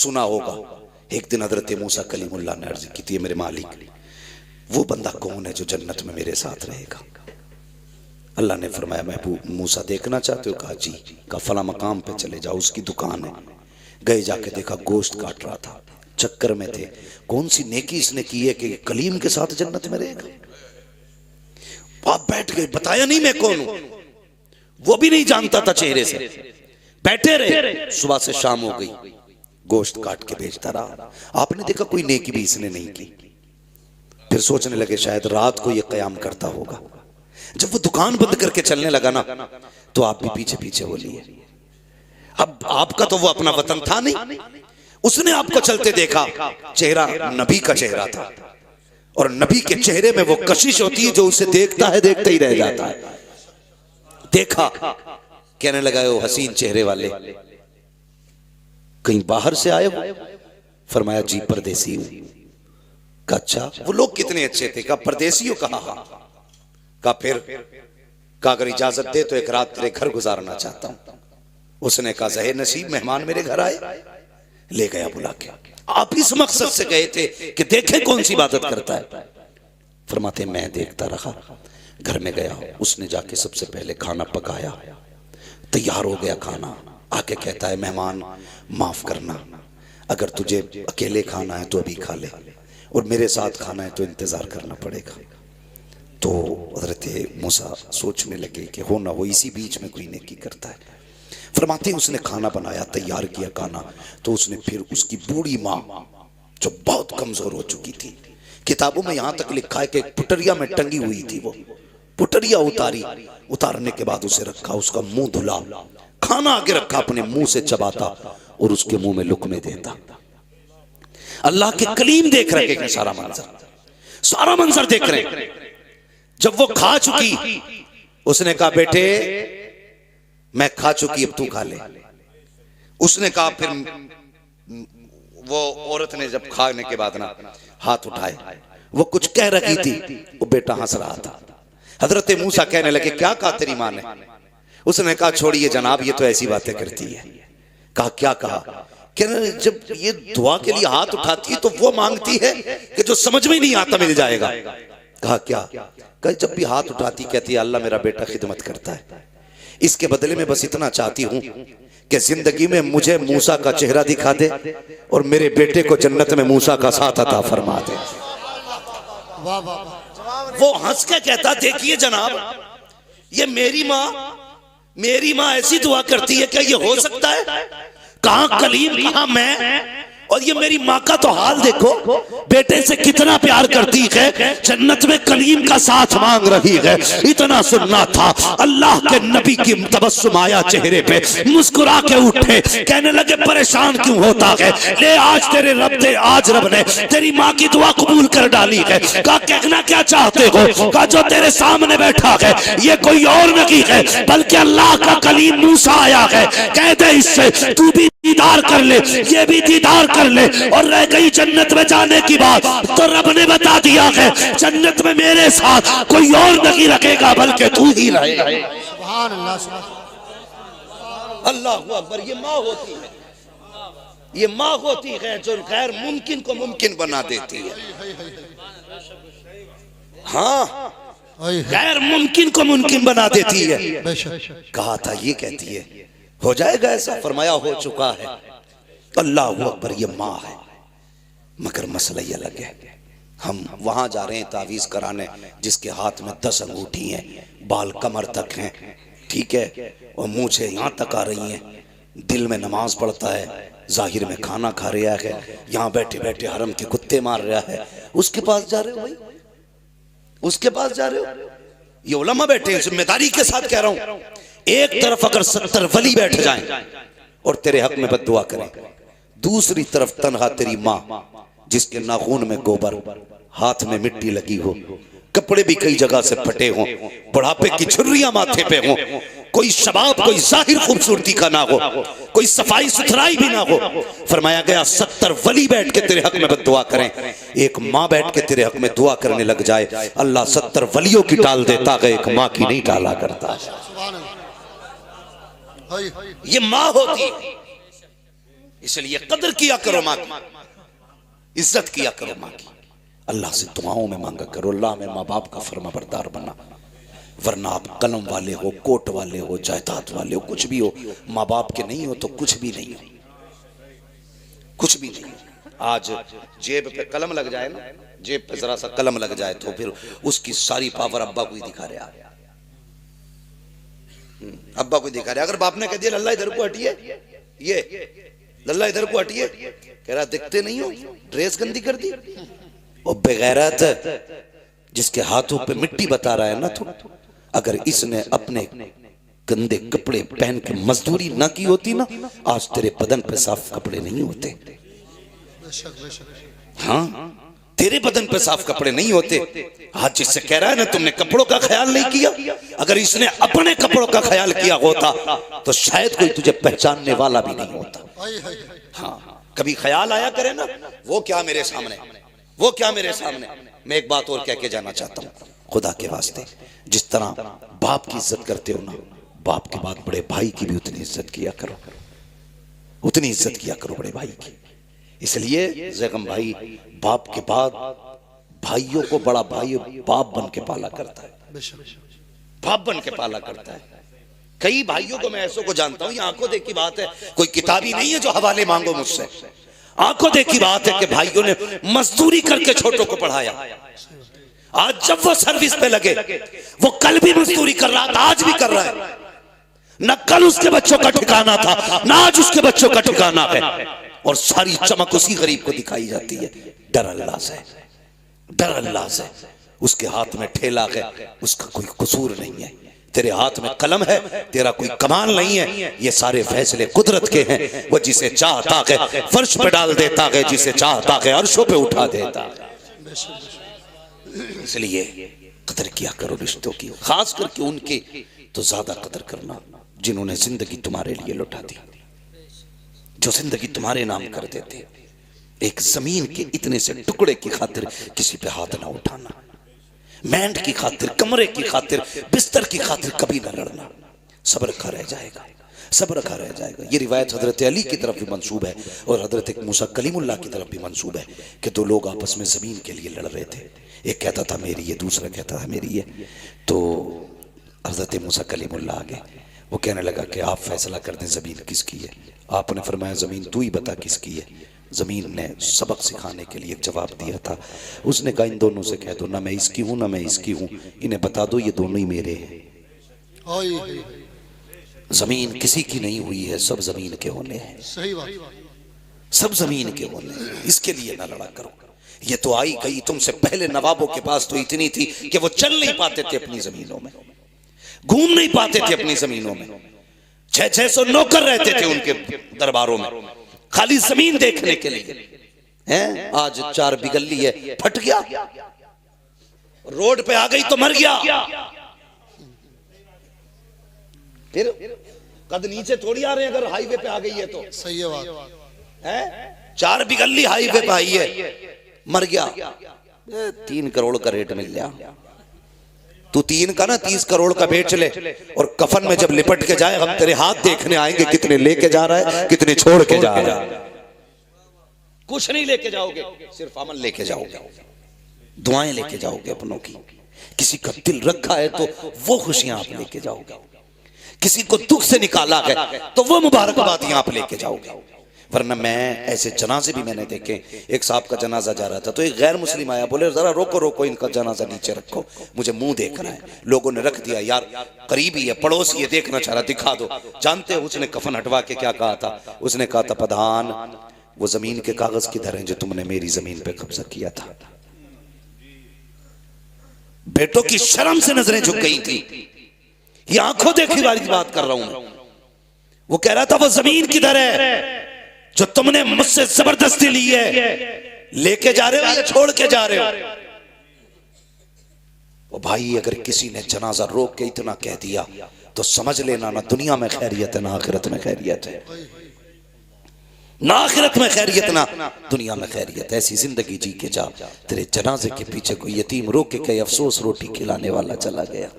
सुना होगा। एक दिन हजरत मूसा कलीमुल्लाह ने अर्ज की थी, मेरे मालिक वो बंदा कौन है जो जन्नत में मेरे साथ रहेगा? अल्लाह ने फरमाया, महबूब मूसा देखना चाहते हो? कहा जी। कहा फला मकाम पे चले जाओ, उसकी दुकान है। गए, जाके देखा गोश्त काट रहा था, चक्कर में थे कौन सी नेकी इसने की है कि कलीम के साथ जन्नत में रहेगा। आप बैठ गए, बताया नहीं मैं कौन हूं, वो भी नहीं जानता था चेहरे से। बैठे रहे, सुबह से शाम हो गई, गोश्त काट के बेचता रहा। आपने देखा कोई नेकी भी इसने नहीं की। फिर सोचने लगे शायद रात को ये कयाम करता होगा। जब वो दुकान बंद करके चलने लगा ना, तो आप भी पीछे पीछे हो लिए। अब आपका तो वो अपना वतन था नहीं, उसने आपको चलते देखा, चेहरा नबी का चेहरा था, और नबी के चेहरे में वो कशिश होती है जो उसे देखता है देखते ही रह जाता है। देखा, कहने लगा वो हसीन चेहरे वाले कहीं बाहर से आए हो? फरमाया जी परदेसी हूं। कहा अच्छा, वो लोग कितने अच्छे थे? कहा परदेसी हो? कहा हाँ। कहा फिर? कहा अगर इजाजत दे तो एक रात तेरे घर गुजारना चाहता हूं। उसने कहा ज़हे नसीब, मेहमान मेरे घर आए। ले गया बुला के। आप इस मकसद से गए थे कि देखे कौन सी इबादत करता है? फरमाते मैं देखता रहा। घर में गया, उसने जाके सबसे पहले खाना पकाया, तैयार हो गया खाना। आके कहता है मेहमान माफ करना, अगर तुझे अकेले खाना है तो अभी खा ले, और मेरे साथ खाना है तो इंतजार करना पड़ेगा। तो हज़रत मूसा सोचने लगे कि हो ना हो इसी बीच में कोई नेकी करता है। फरमाते उसने खाना बनाया, तैयार किया खाना, तो उसने फिर उसकी बूढ़ी माँ जो बहुत कमजोर हो चुकी थी, किताबों में यहां तक लिखा है कि पुटरिया में टंगी हुई थी, वो पुटरिया उतारी, उतारने के बाद उसे रखा, उसका मुंह धुला, खाना आगे रखा, अपने मुंह से चबाता और उसके मुंह में लुकमे देता। अल्लाह के कलीम देख रहे हैं सारा मंजर देख रहे हैं। जब वो खा चुकी, उसने कहा बेटे मैं खा चुकी, अब तू खा ले। उसने कहा, फिर वो औरत ने जब खाने के बाद ना हाथ उठाए, वो कुछ कह रही थी, वो बेटा हंस रहा था। हजरत मूसा कहने लगे क्या कहा तेरी माँ ने? उसने कहा छोड़िए जनाब, ये तो ऐसी बातें करती है। कहा क्या कहा? कहने जब ये दुआ के लिए हाथ उठाती है तो वो मांगती है कि जो समझ में नहीं आता मिल जाएगा। कहा क्या? कहा जब भी हाथ उठाती कहती है अल्लाह मेरा बेटा खिदमत करता है, इसके बदले में बस इतना चाहती हूं कि जिंदगी में मुझे मूसा का चेहरा दिखा दे और मेरे बेटे को जन्नत में मूसा का साथ अता फरमा दे। वो हंस के कहता देखिए जनाब, ये मेरी माँ ऐसी दुआ करती है, क्या ये हो सकता है? कहां कलीम, कहां मैं, और ये मेरी माँ का तो हाल देखो, बेटे से कितना प्यार करती है, जन्नत में कलीम का साथ मांग रही है। इतना सुनना था, अल्लाह के नबी की तबस्सुम आया चेहरे पे, मुस्कुरा के उठे, कहने लगे परेशान क्यों होता है? ले आज रब ने तेरी माँ की दुआ कबूल कर डाली है। कहा कहना क्या चाहते हो? कहा जो तेरे सामने बैठा है ये कोई और नहीं है बल्कि अल्लाह का कलीम मूसा आया है। कह दे इससे तू भी दीदार कर ले, ये भी दीदार कर ले, और रह गई जन्नत में जाने की बात, तो रब ने बता दिया है जन्नत में मेरे साथ कोई और नहीं रखेगा बल्कि तू ही रहेगा। सुभान अल्लाह, अल्लाहू अकबर। ये माँ होती है जो गैर मुमकिन को मुमकिन बना देती है। हाँ, गैर मुमकिन को मुमकिन बना देती है। कहा था ये कहती है हो जाएगा ऐसा, फरमाया हो चुका है। अल्लाहू अकबर। ये माँ है, मगर मसला ये अलग है। हम वहां जा रहे हैं तावीज कराने, जिसके हाथ में 10 अंगूठी हैं, बाल कमर तक हैं, ठीक है, और मुंह से यहाँ तक आ रही हैं, दिल में नमाज पढ़ता है, जाहिर में खाना खा रहा है, यहाँ बैठे बैठे हरम के कुत्ते मार रहा है। उसके पास जा रहे हो भाई, उसके पास जा रहे हो? ये उलमा बैठे हैं, जिम्मेदारी के साथ कह रहा हूं। एक तरफ अगर 70 वली बैठ जाएं और तेरे हक में बद्दुआ करें, दूसरी तरफ तनहा तेरी माँ जिसके नाखून में गोबर, हाथ में मिट्टी लगी हो, कपड़े भी कई जगह से फटे हों, बुढ़ापे की छुर्रियां माथे पे हों, कोई शबाब कोई जाहिर खूबसूरती का ना हो, कोई सफाई सुथराई भी ना हो। फरमाया गया 70 वली बैठ के तेरे हक में बद्दुआ करें, एक माँ बैठ के तेरे हक में दुआ करने लग जाए, अल्लाह 70 वलियों की टाल देता है, एक माँ की नहीं टाला करता। ये माँ होती, इसलिए कदर किया करो माँ की, इज्जत किया करो माँ की। अल्लाह से दुआओं में मांगा करो, अल्लाह में माँ बाप का फर्माबरदार बना, वरना आप कलम वाले हो, कोट वाले हो, जायदाद वाले हो, कुछ भी हो, माँ बाप के नहीं हो तो कुछ भी नहीं हो, कुछ भी नहीं। आज जेब पे कलम लग जाए ना, जेब पे जरा सा कलम लग जाए तो फिर उसकी सारी पावर अब्बा को ही दिखा रहे हैं, अब्बा को दिखा रहे। अगर बाप ने कह दिया लल्ला इधर को हटिए, ये लल्ला इधर को हटिए, कह रहा दिखते नहीं हो, ड्रेस गंदी कर दी। और बेगैरत जिसके हाथों पे मिट्टी बता रहा है ना, तो अगर इसने अपने गंदे कपड़े पहन के मजदूरी ना की होती ना, आज तेरे बदन पे साफ कपड़े नहीं होते। हाँ, तेरे बदन पे साफ कपड़े नहीं होते। आज जिससे कह रहा है ना तुमने कपड़ों का ख्याल नहीं किया, अगर इसने अपने कपड़ों का ख्याल किया होता तो शायद कोई तुझे पहचानने वाला भी नहीं होता। हाँ, कभी ख्याल आया करे ना, वो क्या मेरे सामने, वो क्या मेरे सामने। मैं एक बात और कह के जाना चाहता हूँ, खुदा के वास्ते, जिस तरह बाप की इज्जत करते हो ना, बाप के बाद बड़े भाई की भी उतनी इज्जत किया करो, उतनी इज्जत किया करो बड़े भाई की। इसलिए ज़ैगम भाई बाप के बाद भाइयों को बड़ा भाई बाप बन के पाला करता है, बाप बन के पाला करता है। कई भाइयों को मैं ऐसों को जानता हूं, ये आंखों देखी बात है, कोई किताबी नहीं है जो हवाले मांगो मुझसे, आंखों देखी बात है कि भाइयों ने मजदूरी करके छोटों को पढ़ाया। आज जब वो सर्विस पे लगे, वो कल भी मजदूरी कर रहा था, आज भी कर रहा है। न कल उसके बच्चों का ठिकाना था, न आज उसके बच्चों का ठिकाना है, और सारी चमक उसी गरीब को दिखाई जाती है। डर अल्लाह से, डर अल्लाह से। उसके हाथ में ठेला है, उसका कोई कसूर नहीं है। तेरे हाथ में कलम है, तेरा कोई कमाल नहीं है। ये सारे फैसले कुदरत के हैं। वो जिसे चाहता है फर्श पे डाल देता है, जिसे चाहता है अर्शों पे उठा देता है। इसलिए कदर किया करो रिश्तों की, खास करके उनके तो ज्यादा कदर करना जिन्होंने जिंदगी तुम्हारे लिए लौटा दी, जो जिंदगी तुम्हारे नाम कर देते। एक जमीन के इतने से टुकड़े की खातिर किसी पे हाथ ना उठाना, मैंट की खातिर, कमरे की खातिर, बिस्तर की खातिर कभी ना लड़ना। सब्र रखा रह जाएगा, सब्र रखा रह जाएगा। ये रिवायत हजरत अली की तरफ भी मंसूब है और हजरत मूसा कलीमुल्लाह की तरफ भी मंसूब है कि दो लोग आपस में जमीन के लिए लड़ रहे थे। एक कहता था मेरी है, दूसरा कहता था मेरी है। तो हजरत मूसा कलीमुल्लाह आ गए, वो कहने लगा कि आप फैसला कर दें जमीन किसकी है। आपने फरमाया जमीन तू ही बता किसकी है। जमीन ने सबक सिखाने के लिए एक जवाब दिया था। उसने कहा इन दोनों से कह दो, ना मैं इसकी हूं ना मैं इसकी हूं, इन्हें बता दो ये दोनों ही मेरे हैं। जमीन किसी की नहीं हुई है, सब जमीन के होने हैं। सही बात, सब जमीन के होने हैं। इसके लिए ना लड़ा करो। ये तो आई गई, तुमसे पहले नवाबों के पास तो इतनी थी कि वो चल नहीं पाते थे अपनी जमीनों में, घूम नहीं पाते थे अपनी जमीनों में। 600 नौकर रहते थे उनके दरबारों में, खाली जमीन देखने के लिए। हैं आज 4 बिगल्ली है, फट गया, रोड पे आ गई तो मर गया। फिर कद नीचे थोड़ी आ रहे हैं, अगर हाईवे पे आ गई है तो। सही है बात है। 4 बिगल्ली हाईवे पे आई है, मर गया, 3 करोड़ का रेट मिल गया। तू 3 का ना 30 करोड़ का बेच ले, और कफन में जब लिपट के जाए हम तेरे हाथ देखने आएंगे, कितने लेके जा रहा है, कितने छोड़ के जा रहा है। कुछ नहीं लेके जाओगे, सिर्फ अमल लेके जाओगे, दुआएं लेके जाओगे अपनों की। किसी का दिल रखा है तो वो खुशियां आप लेके जाओगे, किसी को दुख से निकाला है तो वो मुबारकबादियां आप लेके जाओगे। वरना मैं ऐसे जनाजे भी मैंने देखे। एक साहब का जनाजा जा रहा था तो एक गैर मुस्लिम आया, बोले जरा रोको रोको, इनका जनाजा नीचे रखो, मुझे मुंह देख रहा है। लोगों ने रख दिया, यार करीबी है, पड़ोसी है, देखना चाह रहा, दिखा दो। जानते हो उसने कफन हटवा के क्या कहा था? उसने कहा था प्रधान वो जमीन के कागज किधर हैं जो तुमने मेरी जमीन पे कब्जा किया था। बेटों की शर्म से नजरें झुक गई थी। ये आंखों देखी वाली बात कर रहा हूं। वो कह रहा था वो जमीन किधर है जो तुमने मुझसे जबरदस्ती ली है, लेके जा रहे हो या छोड़ के जा रहे हो? वो भाई अगर किसी ने जनाजा रोक के इतना कह दिया तो समझ लेना ना दुनिया में खैरियत है ना आखिरत में खैरियत है, ना आखिरत में खैरियत ना दुनिया में खैरियत। ऐसी जिंदगी जी के जा, तेरे जनाजे के पीछे कोई यतीम रोक के कहे अफसोस रोटी खिलाने वाला चला गया,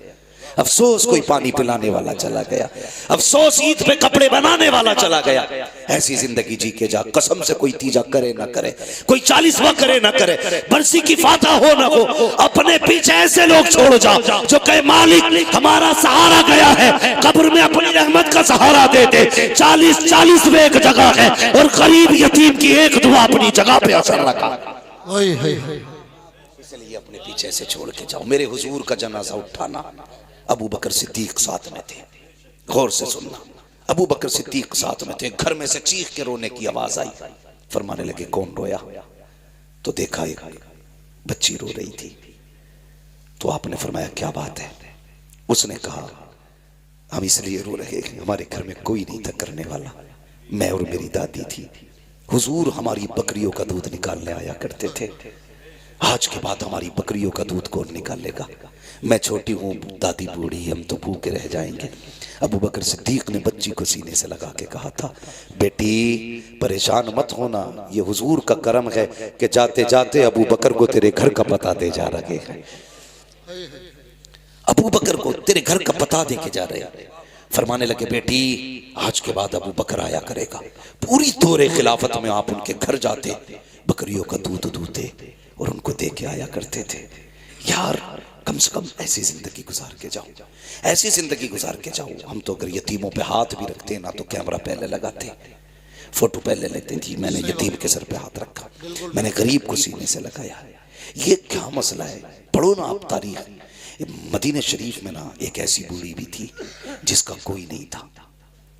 अफसोस कोई पानी पिलाने वाला चला गया, अफसोस ईद पे कपड़े बनाने वाला चला गया। ऐसी जिंदगी जी के जा, कसम से कोई तीजा करे ना करे, कोई 40वां करे ना करे, बरसी की फाता हो ना हो, अपने पीछे ऐसे लोग छोड़ जाओ जो कहे मालिक हमारा सहारा गया है, कब्र में अपनी रहमत का सहारा दे दे। 40 में एक जगह है और गरीब यतीम की एक दुआ अपनी जगह पे असर रखा। इसलिए अपने पीछे से छोड़ के जाओ। मेरे हुजूर का जनाजा उठाना, अबू बकर सिद्दीक साथ में थे। गौर से सुनना, अबू बकर सिद्दीक साथ में थे। घर में से चीख के रोने की आवाज आई। फरमाने लगे कौन रोया? तो देखा एक बच्ची रो रही थी। तो आपने फरमाया क्या बात है? उसने कहा हम इसलिए रो रहे हैं, हमारे घर में कोई नहीं था करने वाला, मैं और मेरी दादी थी। हुजूर हमारी बकरियों का दूध निकालने आया करते थे, आज के बाद हमारी बकरियों का दूध कौन निकालेगा? मैं छोटी हूँ, दादी बूढ़ी, हम तो भूखे रह जाएंगे। अबू बकर सिद्दीक ने बच्ची को सीने से लगा के कहा था, बेटी परेशान मत होना, ये हुजूर का करम है कि जाते जाते अबू बकर को तेरे घर का पता दे जा रहे हैं। अबू बकर को तेरे घर का पता दे के जा रहे हैं। फरमाने लगे बेटी आज के बाद अबू बकर आया करेगा। पूरी दौरे खिलाफत में आप उनके घर जाते, बकरियों का दूध दूते और उनको दे के आया करते थे। यार कम से कम ऐसी जिंदगी गुजार के जाओ, ऐसी जिंदगी गुजार के जाओ। हम तो अगर यतीमों पे हाथ भी रखते ना तो कैमरा पहले लगाते, फोटो पहले लेते थी। मैंने यतीम के सर पे हाथ रखा, मैंने गरीब को सीने से लगाया। ये क्या मसला है? पढ़ो ना आप तारीख। मदीने शरीफ में ना एक ऐसी बूढ़ी भी थी जिसका कोई नहीं था।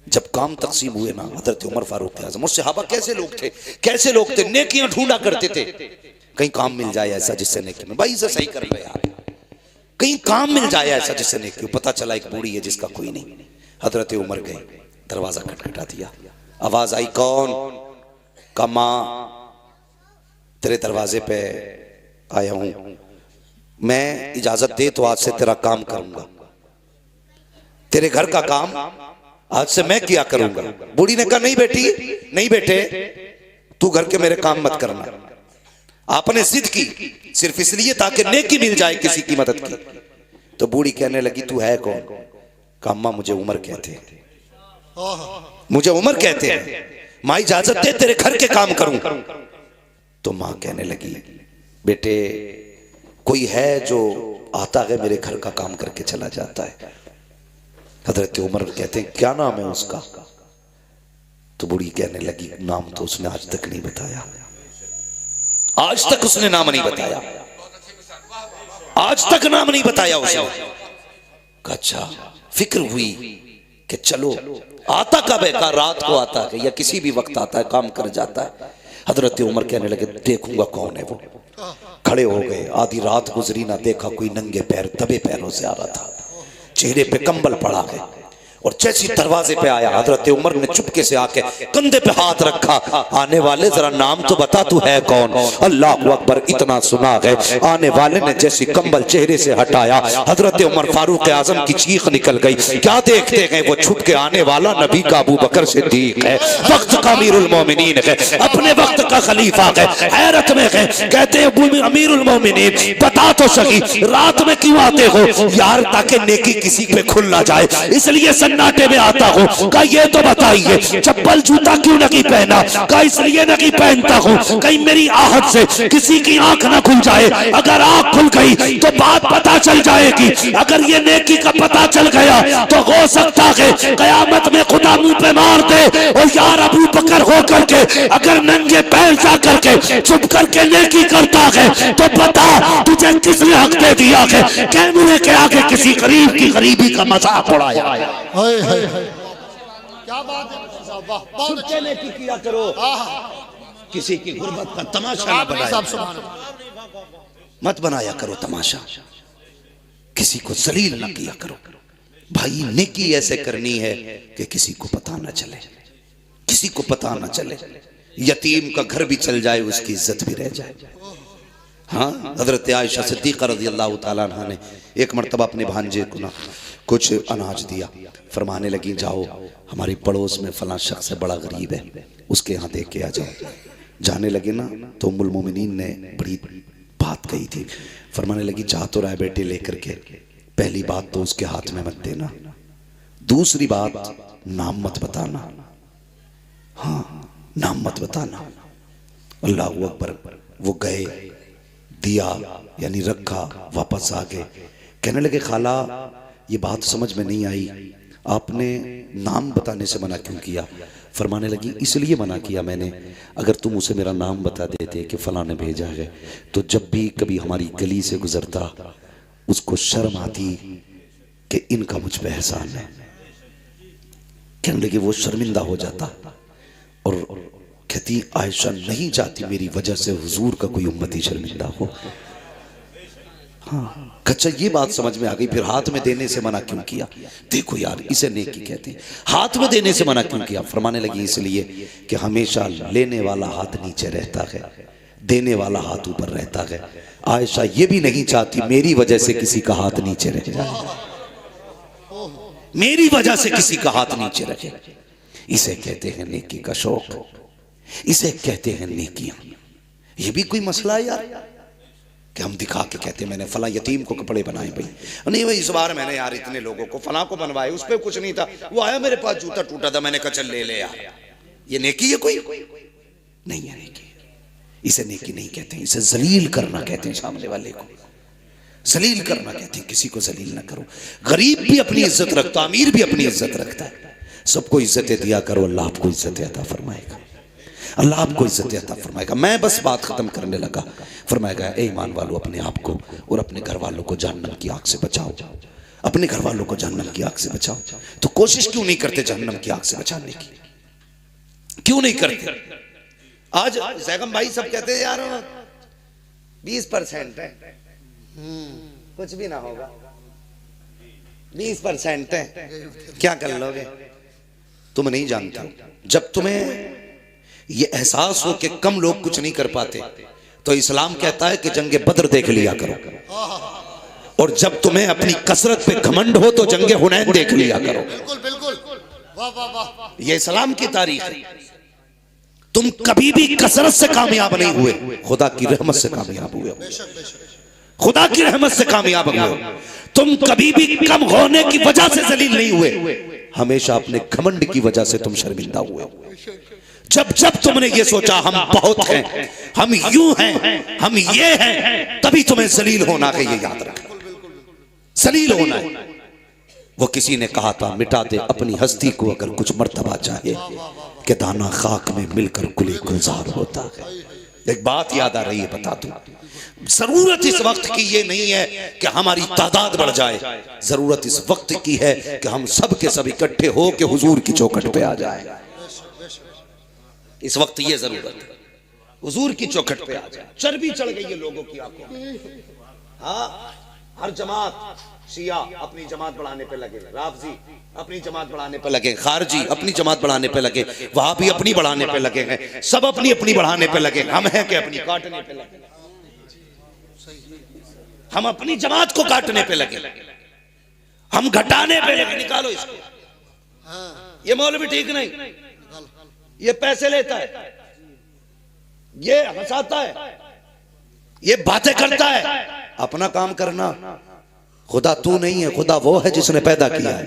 जब काम तकसीम हुए ना, हजरत उमर फारूक आजम और सहाबा कैसे लोग थे, कैसे लोग थे, नेकियां ढूंढा करते थे। कहीं काम मिल जाए ऐसा जिससे नेकी में, भाई इसे सही कर ले यार, कहीं काम मिल जाए ऐसा जिससे नेकी। पता चला एक बूढ़ी है जिसका कोई नहीं। हजरत उमर गए, दरवाजा खटखटा दिया, आवाज आई कौन? का मां तेरे दरवाजे पे आया हूं, मैं इजाजत दे तो आज से तेरा काम करूंगा, तेरे घर का काम आज से मैं किया करूंगा। बूढ़ी ने कहा नहीं बेटी, नहीं बेटे, तू घर के मेरे काम मत करना। आपने जिद की सिर्फ इसलिए ताकि नेकी मिल जाए, किसी की मदद की। तो बूढ़ी कहने लगी तू है कौन? कहा अम्मा मुझे उमर कहते हैं, मुझे उमर कहते हैं, माँ इजाजत दे तेरे घर के काम करूं। तो माँ कहने लगी बेटे कोई है जो आता है मेरे घर का काम करके चला जाता है? हजरत उमर कहते हैं क्या नाम है उसका? तो बूढ़ी कहने लगी नाम तो उसने आज तक नहीं बताया, आज तक उसने नाम नहीं बताया, आज तक नाम नहीं बताया उसने। अच्छा फिक्र हुई कि चलो आता कब है? का रात को आता है या किसी भी वक्त आता है, काम कर जाता है। हजरत उमर कहने लगे देखूंगा कौन है वो। खड़े हो गए, आधी रात गुजरी ना, देखा कोई नंगे पैर दबे पैरों से आ रहा था, चेहरे पे कंबल पड़ा है। और जैसी दरवाजे पे आया, हजरत उमर ने चुपके से आके कंधे पे हाथ रखा, आने वाले जरा नाम तो बता तू है कौन? अल्लाह अकबर, इतना सुना है। आने वाले ने जैसी कंबल चेहरे से हटाया, हजरत उमर फारूक आजम की चीख निकल गई। क्या देखते हैं? वो छुप के आने वाला नबी का अबू बकर सिद्दीक है, वक्त का अमीरुल मोमिनीन है, अपने वक्त का खलीफा है। हैरत में है, कहते हैं अमीरुल मोमिनीन बता तो सही रात में क्यों आते हो? यार ताकि नेकी किसी पे खुल ना जाए, इसलिए सन्नाटे में आता हूँ। कहा ये तो बताइए चप्पल जूता क्यों नहीं पहना? कहा इसलिए नहीं पहनता हूँ कहीं मेरी आहट से किसी की आंख ना खुल जाए। अगर आंख खुल गई तो बात पता चल जाएगी, अगर ये नेकी का पता चल गया तो हो सकता है कयामत में खुदा मुंह पे मार दे। और यार अबू बकर हो करके अगर नंगे पैर जा करके चुप करके नेकी करता है तो बता तुझे किसने हक दे दिया है? कैमरे के आगे किसी गरीब की गरीबी का मजाक उड़ाया। क्या बात है, बहुत अच्छे नेकी किया करो, किसी की गुर्बत का तमाशा न बनाया, मत बनाया करो तमाशा, किसी को जलील न किया करो। भाई नेकी ऐसे करनी है कि किसी को पता न चले, किसी को पता न चले, यतीम का घर भी चल जाए उसकी इज्जत भी रह जाए। हाँ, हजरत आयशा सिद्दीक़ा रज़ियल्लाहु ताला अन्हा ने एक मर्तबा अपने भांजे को ना कुछ अनाज दिया, फरमाने लगी जाओ हमारी पड़ोस में फलां शख्स है बड़ा गरीब है, उसके यहाँ देख के आ जाओ। जाने लगे ना तो उम्मुल मोमिनीन ने बड़ी बात कही थी, फरमाने लगी जा तो रहा है बेटे लेकर के, पहली बात तो उसके हाथ में मत देना, दूसरी बात नाम मत बताना। हाँ, नाम मत बताना। अल्लाह अकबर। वो गए, दिया यानी रखा, वापस आ गए। कहने लगे खाला ये बात समझ में नहीं आई, आपने नाम बताने से मना क्यों किया? फरमाने लगी इसलिए मना किया मैंने, अगर तुम उसे मेरा नाम बता देते कि फलां ने भेजा है, तो जब भी कभी हमारी गली से गुजरता उसको शर्म आती कि इनका मुझ पे एहसान है। कहने लगे वो शर्मिंदा हो जाता और कहती आयशा नहीं चाहती मेरी वजह से हुजूर का कोई उम्मती शर्मिंदा हो। हाँ, अच्छा ये बात समझ में आ गई। फिर हाथ में देने से मना क्यों किया? देखो यार इसे नेकी कहते हैं। हाथ में देने से मना क्यों किया? फरमाने लगी इसलिए कि हमेशा लेने वाला हाथ नीचे रहता है, देने वाला हाथ ऊपर रहता है। आयशा ये भी नहीं चाहती मेरी वजह से किसी का हाथ नीचे रह जाए, मेरी वजह से किसी का हाथ नीचे रहे। इसे कहते हैं नेकी का शौक, इसे कहते हैं नेकियां। ये भी कोई मसला है यार कि हम दिखा के कहते हैं मैंने फला यतीम को कपड़े बनाए भाई, नहीं भाई इस बार मैंने यार इतने लोगों को फला को बनवाए, उस पर कुछ नहीं था, वो आया मेरे पास जूता टूटा था, मैंने कहा चल ले ले यार। ये नेकी है? कोई नहीं है नेकी। इसे नेकी नहीं कहते, इसे जलील करना कहते हैं। सामने वाले को जलील करना कहते हैं, किसी को जलील ना करो। गरीब भी अपनी इज्जत रखता, अमीर भी अपनी इज्जत रखता है। सबको इज्जतें दिया करो, अल्लाह आपको इज्जतें अता फरमाएगा, अल्लाह आपको इज्जतें अता फरमाएगा। मैं बस बात खत्म करने लगा। फरमाएगा ए ईमान वालों अपने आप को और अपने घर वालों को जहन्नम की आग से बचाओ, अपने घर वालों को जहन्नम की आग से बचाओ। तो कोशिश क्यों नहीं करते जहन्नम की आग से बचाने की? क्यों नहीं करते? आज जैगम भाई सब कहते हैं यार 20% है, कुछ भी ना होगा, 20% है, क्या कर लोगे? तुम नहीं जानते हो, जब तुम्हें ये एहसास हो कि कम लोग कुछ नहीं कर पाते तो इस्लाम कहता है कि जंगे बद्र देख लिया करो, और जब तुम्हें अपनी कसरत पे घमंड हो तो जंगे हुनैन देख लिया करो। बिल्कुल बिल्कुल, वाह वाह वाह, ये इस्लाम की तारीख है। तुम कभी भी कसरत से कामयाब नहीं हुए, खुदा की रहमत से कामयाब हुए, खुदा की रहमत से कामयाब हुए। तुम कभी भी कम होने की वजह से जलील नहीं हुए, हमेशा अपने घमंड की वजह से तुम शर्मिंदा हुए। जब जब तुमने ये सोचा हम बहुत हैं, हम यूं हैं, हम ये हैं, तभी तुम्हें जलील होना है। ये याद रखना, जलील होना है। वो किसी ने कहा था मिटा दे अपनी हस्ती को अगर कुछ मर्तबा चाहे, कि दाना खाक में मिलकर गुले गुलजार होता है। एक बात याद आ रही है, बता दूं, जरूरत इस वक्त की ये नहीं है कि हमारी तादाद बढ़ जाए, जरूरत इस वक्त की है कि हम सब के सब इकट्ठे हो के हुजूर की चौखट पे आ जाए। इस वक्त ये जरूरत है, हुजूर की चौखट पे आ जाए। चर्बी चढ़ गई है लोगों की आंखों में। हाँ, हर जमात, शिया अपनी जमात बढ़ाने पे लगे, राफजी अपनी जमात बढ़ाने पे लगे, खारजी अपनी जमात बढ़ाने पे लगे, वहाबी अपनी बढ़ाने पे लगे हैं, सब अपनी अपनी बढ़ाने पे लगे। हम हैं कि अपनी काटने पे लगे, हम अपनी जमात को काटने पे लगे, हम घटाने पे लगे। निकालो इसको, ये मौलवी ठीक नहीं, ये पैसे लेता है, ये हंसाता है, ये बातें करता है। अपना काम करना। खुदा तू नहीं है, खुदा वो है जिसने पैदा किया है।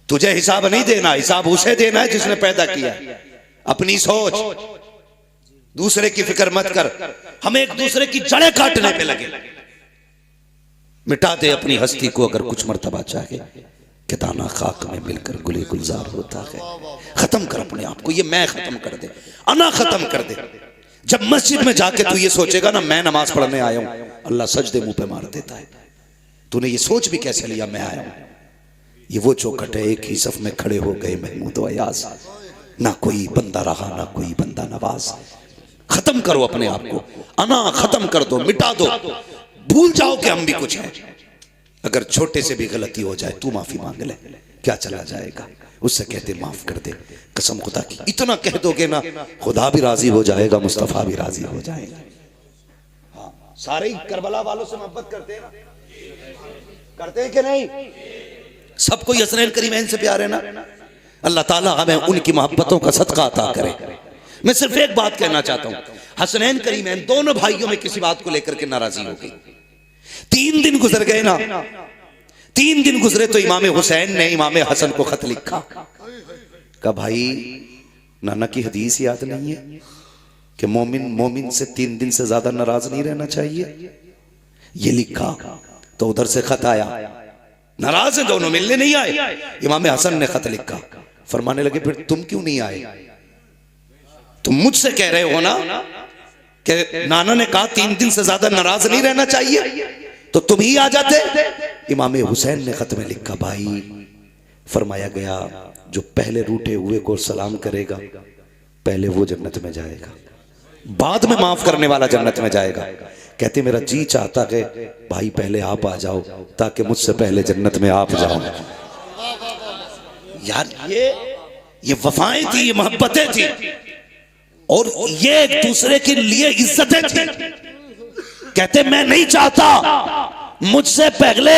तुझे हिसाब नहीं देना, हिसाब उसे देना है जिसने पैदा किया है। अपनी सोच, दूसरे की फिक्र मत कर। हम एक दूसरे की जड़ें काटने पे लगे। मिटा दे अपनी हस्ती को अगर कुछ मर्तबा चाहे, कि दाना खाक में मिलकर गुले गुलजार होता है। खत्म कर अपने आप को, ये मैं खत्म कर दे, अना खत्म कर दे। जब मस्जिद में जाके तू ये सोचेगा ना मैं नमाज पढ़ने आया हूं, अल्लाह सजदे मुंह पे मार देता है। तूने ये सोच भी कैसे लिया मैं आया हूं? ये वो चौखट है, एक ही सफ में खड़े हो गए महमूद व अयाज, ना कोई बंदा रहा ना कोई बंदा नवाज। खत्म करो अपने आप को, अना खत्म कर दो, मिटा दो, भूल जाओ कि हम भी कुछ हैं। अगर छोटे से भी गलती हो जाए तू माफी मांग ले, क्या चला जाएगा? उससे कहते माफ कर दे, कसम खुदा की। इतना कह दोगे ना, खुदा भी राजी हो जाएगा, मुस्तफा भी राजी हो जाएगा। हाँ, सारे ही करबला वालों से मोहब्बत करते हैं ना, करते हैं कि नहीं? सबको हसनैन करीमैन से प्यार है ना। अल्लाह ताला हमें उनकी मोहब्बतों का सदका अता करे। मैं सिर्फ एक बात कहना चाहता हूं, हसनैन करीमैन दोनों भाइयों में किसी बात को लेकर के नाराजी हो गई। 3 दिन गुजर गए ना, 3 दिन गुजरे तो इमाम हुसैन ने इमाम हसन को खत लिखा। कहा भाई नाना की हदीस याद नहीं है कि मोमिन मोमिन से 3 दिन से ज्यादा नाराज नहीं रहना चाहिए? ये लिखा तो उधर से खत आया, नाराज है दोनों, मिलने नहीं आए। इमाम हसन ने खत लिखा, फरमाने लगे फिर तुम क्यों नहीं आए? तुम मुझसे कह रहे हो ना कि नाना ने कहा 3 दिन से ज्यादा नाराज नहीं रहना चाहिए, तो तुम ही आ जाते। इमाम हुसैन ने खत में लिखा, भाई फरमाया गया जो पहले रूठे हुए को सलाम करेगा पहले वो जन्नत में जाएगा, बाद में माफ करने वाला जन्नत में जाएगा। कहते मेरा जी चाहता है भाई पहले आप आ जाओ ताकि मुझसे पहले जन्नत में आप जाओ। यार ये वफाएं थी, ये मोहब्बतें थी, और ये एक दूसरे के लिए इज्जतें थी। कहते मैं नहीं चाहता मुझसे पहले,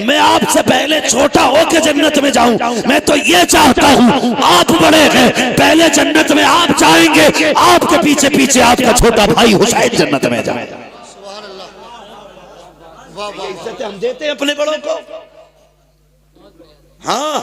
मैं आपसे पहले छोटा होकर जन्नत में जाऊं, मैं तो ये चाहता हूं आप बड़े हैं पहले जन्नत में आप जाएंगे, आपके पीछे पीछे आपका छोटा भाई हुसैन जन्नत में जाए। सुभान अल्लाह, वाह वाह वाह। इज्जतें हम देते हैं अपने बड़ों को। हाँ